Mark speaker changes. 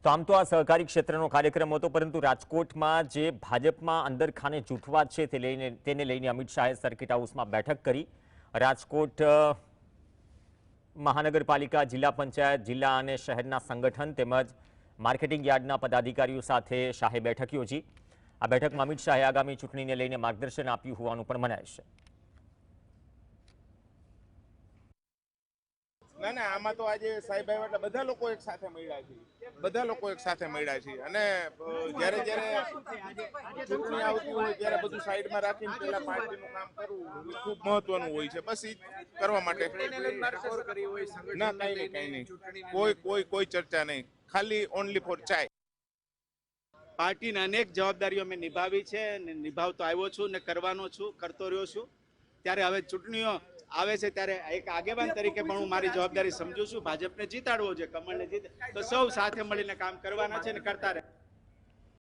Speaker 1: તો આમ તો આ સહકારી ક્ષેત્રનો કાર્યક્રમ હતો, પરંતુ રાજકોટમાં જે ભાજપમાં અંદરખાને જૂથવાદ છે તેને લઈને અમિત શાહે સર્કિટ હાઉસમાં બેઠક કરી। રાજકોટ મહાનગરપાલિકા, જિલ્લા પંચાયત, જિલ્લા અને શહેરના સંગઠન તેમજ માર્કેટિંગ યાર્ડના પદાધિકારીઓ સાથે શાહે બેઠક યોજી। આ બેઠકમાં અમિત શાહે આગામી ચૂંટણીને લઈને માર્ગદર્શન આપ્યું હોવાનું પણ મનાય છે।
Speaker 2: ના ના, આમાં તો આજે સાહેબ આવ્યા એટલે બધા લોકો એક સાથે મળ્યા છે, અને જ્યારે ચૂંટણી આવતી હોય ત્યારે બધું સાઈડમાં રાખીને પેલા પાર્ટીનું કામ કરવું એ ખૂબ મહત્વનું હોય છે। બસ એ કરવા માટે ના, કઈ નહીં, કોઈ ચર્ચા નહીં, ખાલી ઓનલી ફોર ચાય।
Speaker 3: પાર્ટીની અનેક જવાબદારીઓ મેં નિભાવી છે અને નિભાવતો આવ્યો છું ને કરવાનો છું, કરતો રહ્યો છું। ત્યારે હવે ચૂંટણીઓ આવે છે ત્યારે એક આગેવાન તરીકે પણ હું મારી જવાબદારી સમજુ છું। ભાજપને જીતાડવો છે, કમળને જીત તો સૌ સાથે મળીને કામ કરવાના છે ને કરતા રહે।